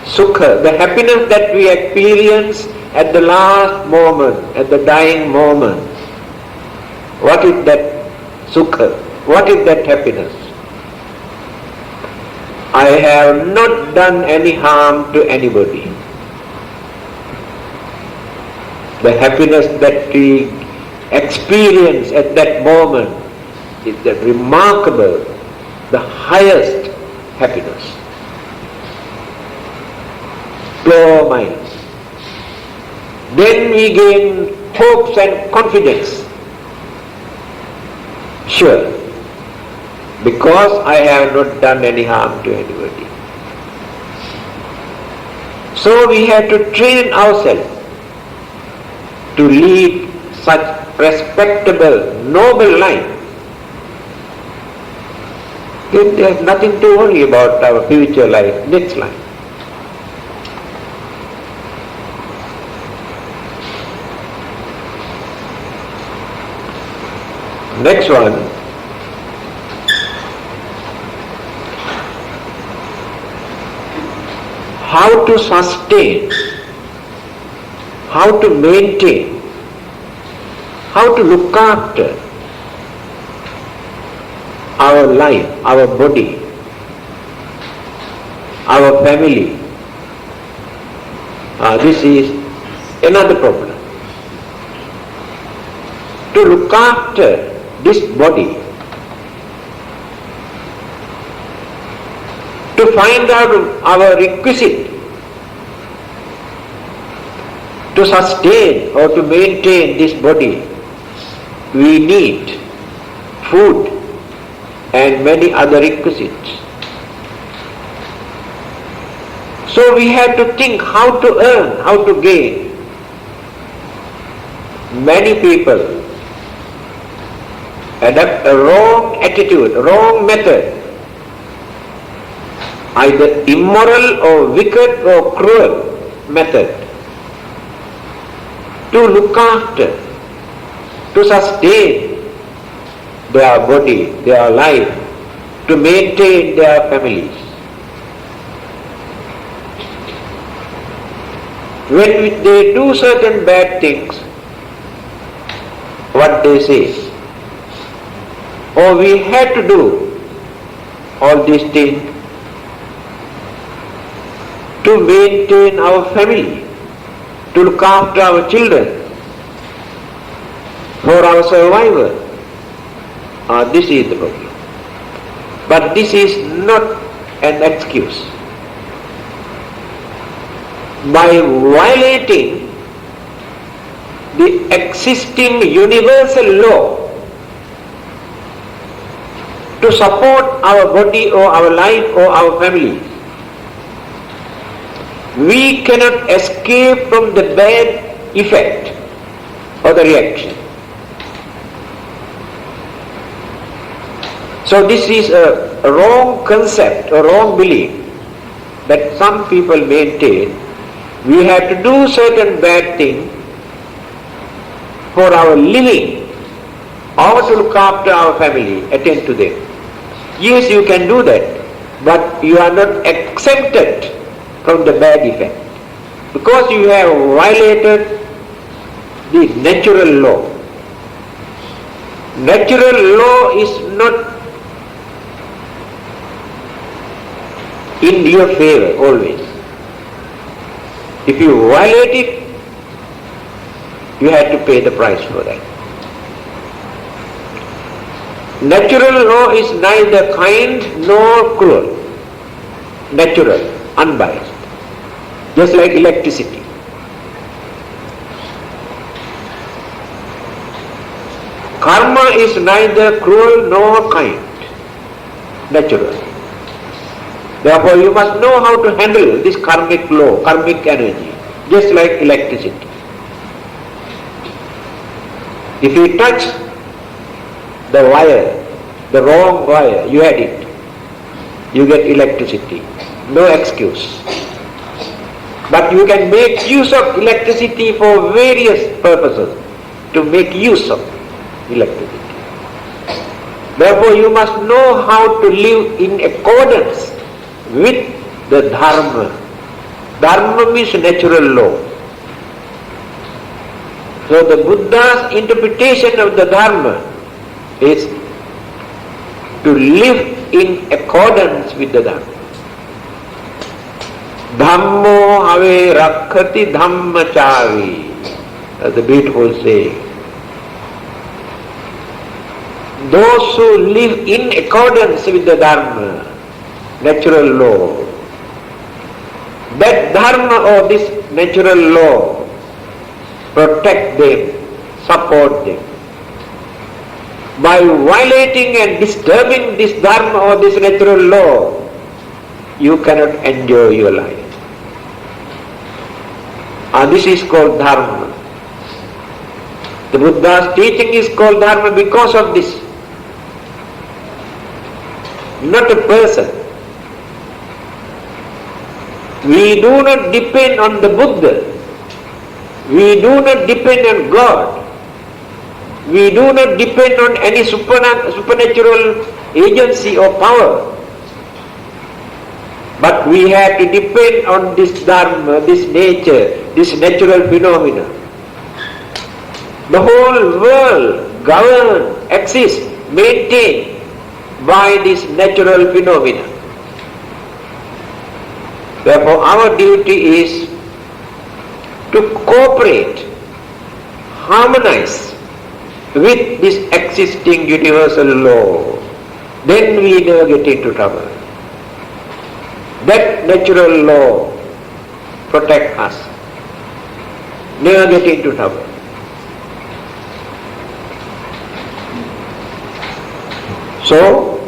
Sukha, the happiness that we experience at the last moment, at the dying moment. What is that sukha? What is that happiness? I have not done any harm to anybody. The happiness that we experience at that moment is the remarkable, the highest happiness. Pure mind. Then we gain hopes and confidence. Sure, because I have not done any harm to anybody. So we have to train ourselves to lead such respectable, noble life. Then there is nothing to worry about our future life, next life. Next one, how to sustain, how to maintain, how to look after our life, our body, our family. This is another problem. To look after this body, to find out our requisite To sustain or to maintain this body, we need food and many other requisites. So we have to think how to earn, how to gain. Many people adopt a wrong attitude, wrong method, either immoral or wicked or cruel method to look after, to sustain their body, their life, to maintain their families. When they do certain bad things, what they say, oh, we had to do all these things to maintain our family, to look after our children, for our survival. This is the problem. But this is not an excuse. By violating the existing universal law to support our body or our life or our family, we cannot escape from the bad effect or the reaction. So this is a wrong concept, a wrong belief that some people maintain. We have to do certain bad things for our living or to look after our family, attend to them. Yes, you can do that, but you are not exempted from the bad effect because you have violated the natural law. Natural law is not in your favor always. If you violate it, you have to pay the price for that. Natural law is neither kind nor cruel. Natural, unbiased. Just like electricity. Karma is neither cruel nor kind. Natural. Therefore you must know how to handle this karmic law, karmic energy, just like electricity. If you touch the wire, the wrong wire, you had it, you get electricity. No excuse. But you can make use of electricity for various purposes, to make use of electricity. Therefore you must know how to live in accordance with the dharma. Dharma means natural law. So the Buddha's interpretation of the dharma is to live in accordance with the dharma. Dhammo have rakhati dhammachavi. That's a beautiful saying. Those who live in accordance with the dharma, natural law, that dharma or this natural law protect them, support them. By violating and disturbing this dharma or this natural law, you cannot enjoy your life. This is called dharma. The Buddha's teaching is called dharma because of this. Not a person. We do not depend on the Buddha. We do not depend on God. We do not depend on any supernatural agency or power. But we have to depend on this dharma, this nature, this natural phenomena. The whole world governed, exists, maintained by this natural phenomena. Therefore our duty is to cooperate, harmonize with this existing universal law. Then we never get into trouble. That natural law protects us. never get into trouble. So,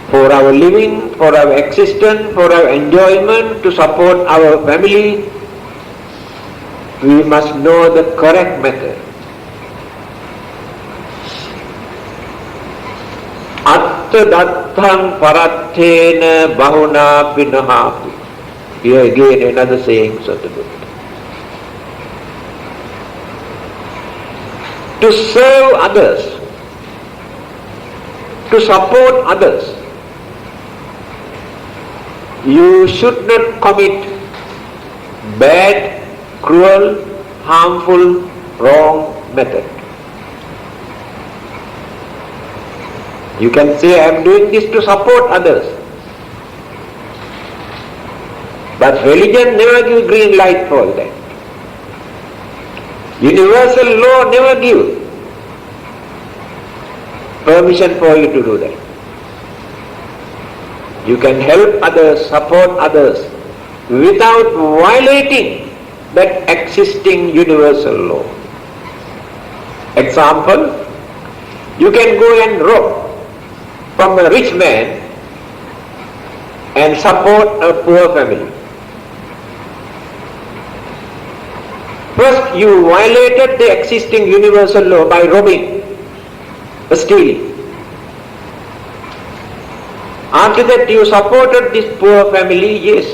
for our living, for our existence, for our enjoyment, to support our family, we must know the correct method. Atta datthaṃ parattena bahuna pinahapi. Here again another saying of the Buddha. To serve others, to support others, you should not commit bad, cruel, harmful, wrong method. You can say, I am doing this to support others. But religion never gives green light for that. Universal law never gives permission for you to do that. You can help others, support others without violating that existing universal law. Example, you can go and rob from a rich man and support a poor family. First, you violated the existing universal law by robbing, stealing. After that, you supported this poor family. Yes,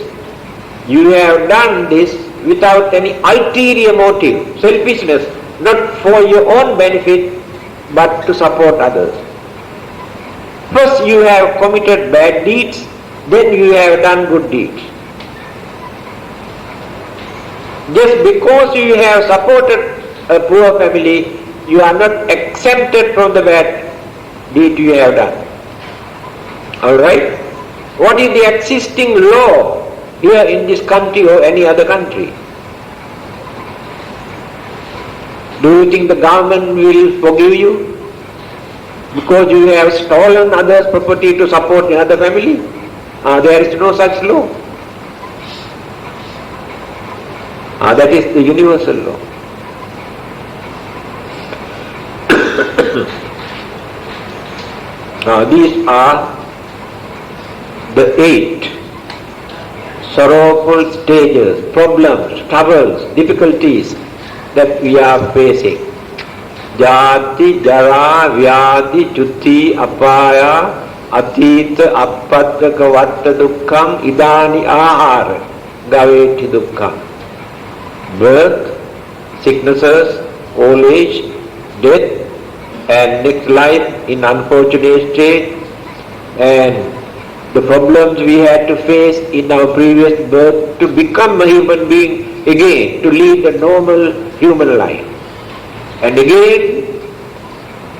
you have done this without any ulterior motive, selfishness, not for your own benefit, but to support others. First you have committed bad deeds, then you have done good deeds. Just because you have supported a poor family, you are not exempted from the bad deed you have done. Alright? What is the existing law here in this country or any other country? Do you think the government will forgive you because you have stolen others' property to support another family? There is no such law. That is the universal law. These are the 8 sorrowful stages, problems, troubles, difficulties that we are facing. Jati, Jara, Vyadi, Chuti, Apaya, Atita, Appattaka, Vatta, Dukkham, Idani, Ahara, Gaveti, Dukkham. Birth, sicknesses, old age, death, and next life in unfortunate state, and the problems we had to face in our previous birth to become a human being again, to lead a normal human life. And again,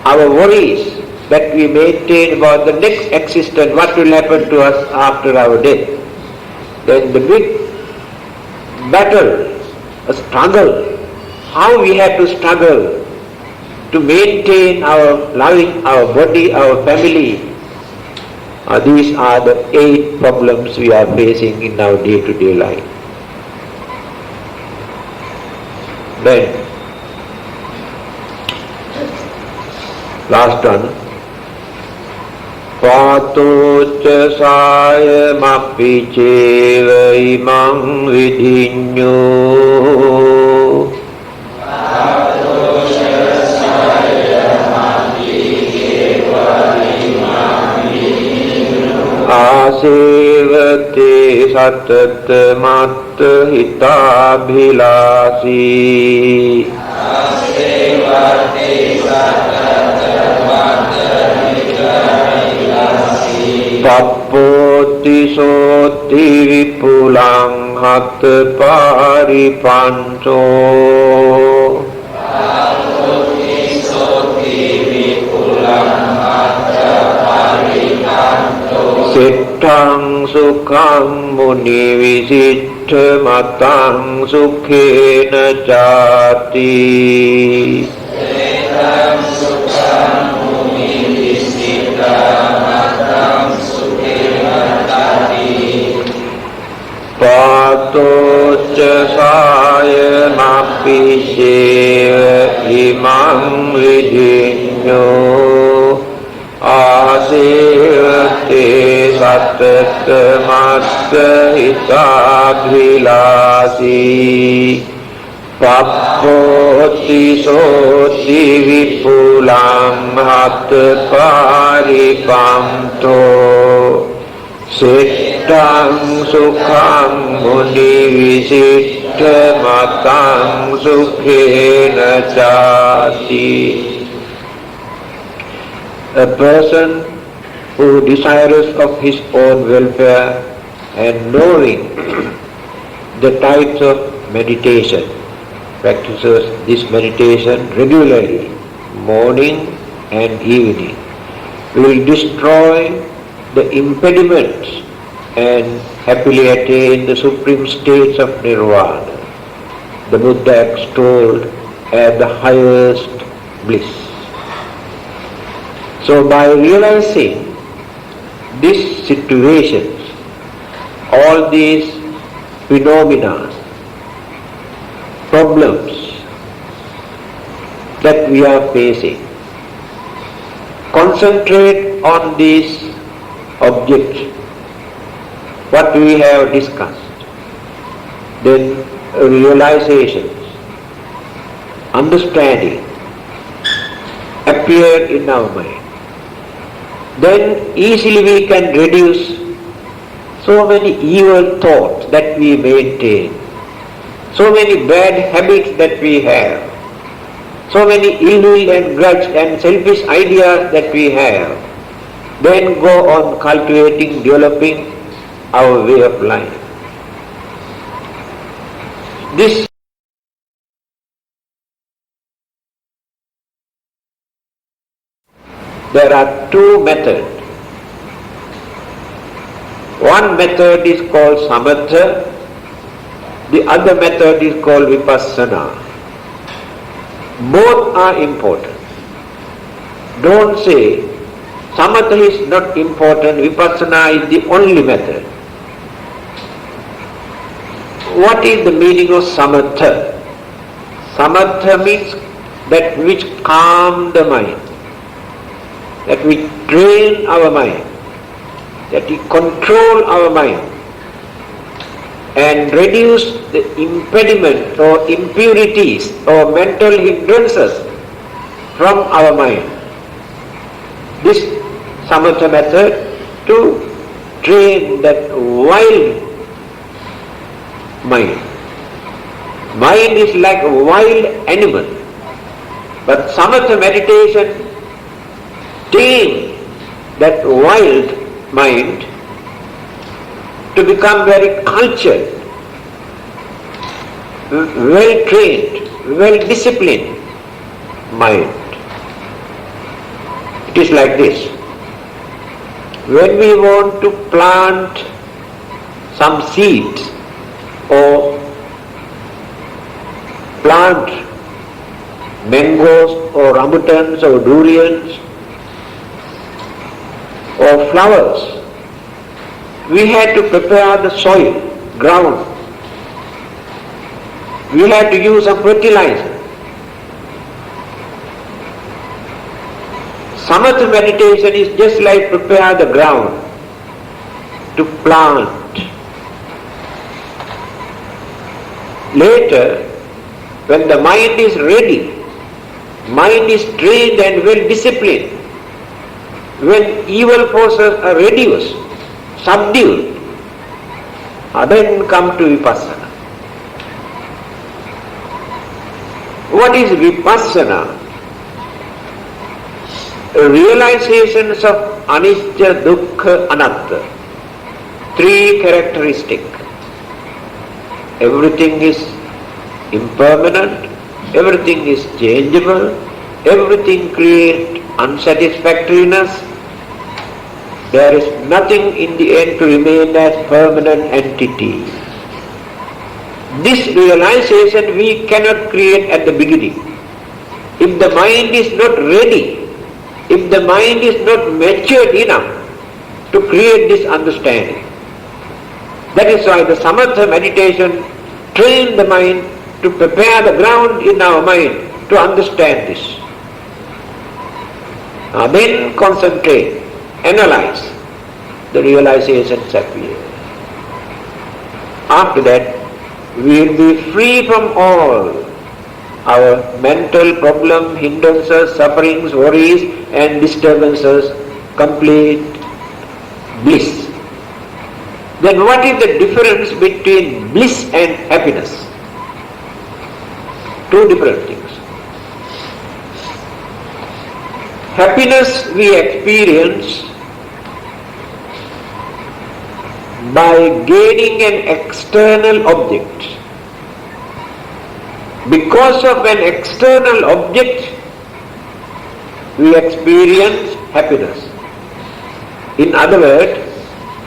our worries that we maintain about the next existence, what will happen to us after our death. Then the big battle, a struggle, how we have to struggle to maintain our life, our body, our family. These are the 8 problems we are facing in our day-to-day life. Then, last one. Patocha sayamapi ceva imang vidhinyo. Asevate satata matta hitabhilasi. Asevate satata matta hitabhilasi. Tappoti soti vipulang hatta paripanso. Tappoti soti vipulang hatta paripanso. Siddhang sukhang muni visiddha matang sukhena jati. Siddhang sukhang muni visiddha matang sukhena jati. Patocha sayamapi imam vidinyo asevate sattamatta hitagrilasi pappoti soti vipulam hat paripamto siddhang sukhang muni visiddha matang sukhena jati. A person who desirous of his own welfare and knowing the types of meditation practices this meditation regularly, morning and evening, will destroy the impediments and happily attain the supreme states of nirvana, the Buddha extolled as the highest bliss. So by realizing these situations, all these phenomena, problems that we are facing, concentrate on these objects, what we have discussed, then realizations, understanding appear in our mind. Then easily we can reduce so many evil thoughts that we maintain, so many bad habits that we have, so many ill will and grudge and selfish ideas that we have. Then go on cultivating, developing our way of life. There are two methods. One method is called samatha, the other method is called vipassana. Both are important. Don't say samatha is not important, vipassana is the only method. What is the meaning of samatha? Samatha means that which calm the mind, that we train our mind, that we control our mind and reduce the impediment or impurities or mental hindrances from our mind. This samatha method to train that wild mind. Mind is like a wild animal, but samatha meditation tame that wild mind to become very cultured, well trained, well disciplined mind. It is like this. When we want to plant some seeds or plant mangoes or rambutans or durians or flowers, we had to prepare the soil, ground. We had to use some fertilizer. Samatha meditation is just like prepare the ground to plant. Later, when the mind is ready, mind is trained and well disciplined, when evil forces are reduced, subdued, then come to vipassana. What is vipassana? Realizations of anicca, dukkha, anatta. Three characteristics. Everything is impermanent, everything is changeable, everything creates unsatisfactoriness. There is nothing in the end to remain as permanent entity. This realization we cannot create at the beginning. If the mind is not ready, if the mind is not matured enough to create this understanding. That is why the samatha meditation trains the mind to prepare the ground in our mind to understand this. Then concentrate, analyze, the realizations appear. After that, we will be free from all our mental problems, hindrances, sufferings, worries and disturbances, complete bliss. Then what is the difference between bliss and happiness? Two different things. Happiness we experience by gaining an external object. Because of an external object, we experience happiness. In other words,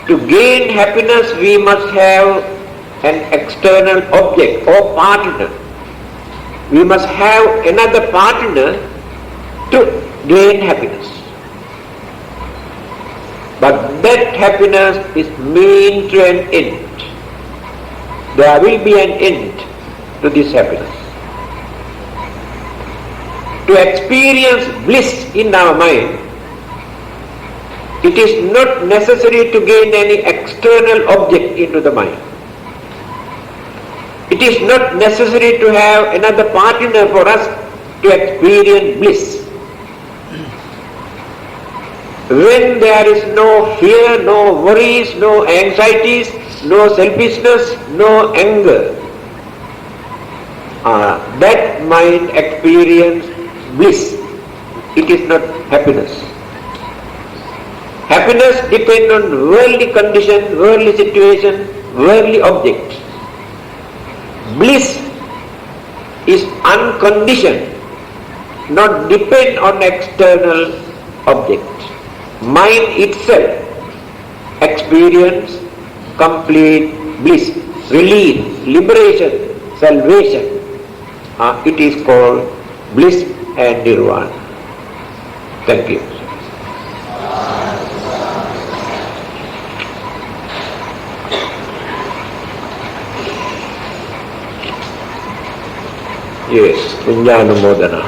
to gain happiness, we must have an external object or partner. We must have another partner to gain happiness. But that happiness is mean to an end. There will be an end to this happiness. To experience bliss in our mind, it is not necessary to gain any external object into the mind. It is not necessary to have another partner for us to experience bliss. When there is no fear, no worries, no anxieties, no selfishness, no anger, that mind experience bliss. It is not happiness. Happiness depends on worldly condition, worldly situation, worldly objects. Bliss is unconditioned, not depend on external objects. Mind itself experience complete bliss, relief, liberation, salvation. It is called bliss and nirvana. Thank you. Yes, Punyānumodana,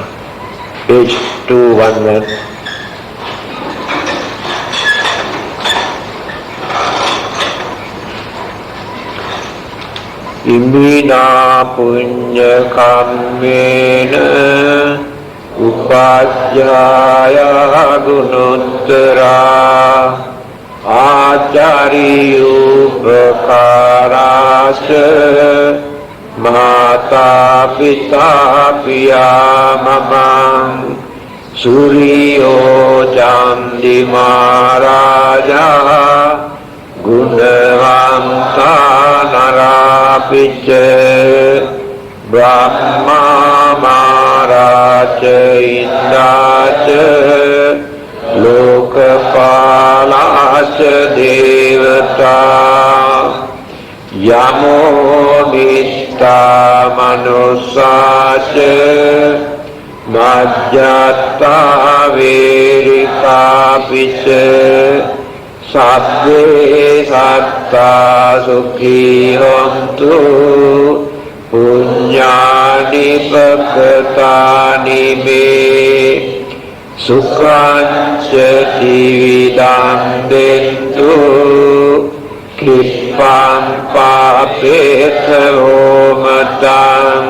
page 211. Imina punya kammena upajjaya gunuttara acari upakarasya mata pita piya mamang Suryo Candi Maharaja Gunavanta Narapice Brahma Maharaja Indaca Lokapalaca Devata Yamo Nitta Manusaca Majjata Virika Pice Sabbe Satta Sukhi Hontu Punyani Bhakatani Me Sukhanca Dividam Dentu Krippam Papeta Romatam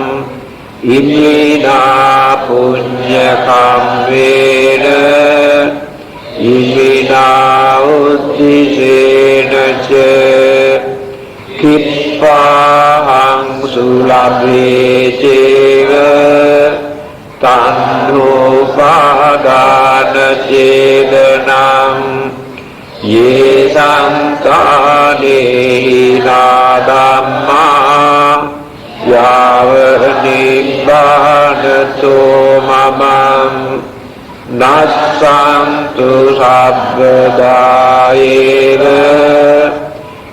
Imina Punya Kammena Imina Uddisena Ca Kippahang Sulabhe Ceva Tannupadana Cedanam Ye Santane Nadamma Yava Nibbanato Mamam Nassantu Sabbadayeva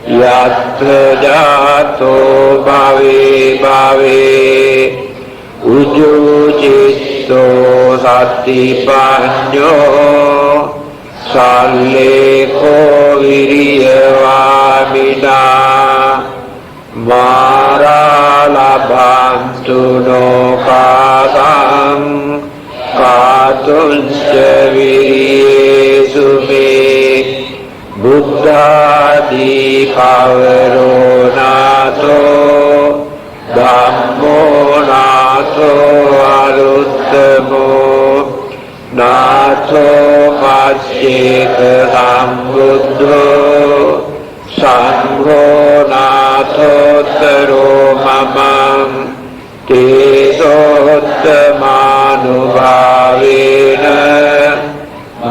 Yatra Jato Bhave Bhave Ujujitto Sattipanyo Salleko Viriyavamina Mara Labhantu no Kasam स्थावरो नाथो धम्मो नाथो अरुत्तमो नाथो पश्येत सम्बुद्धो संघो नाथोत्तरो मम तेजोत्तमानुभावेन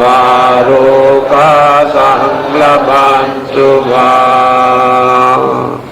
मारोका संलभन्तु माम्।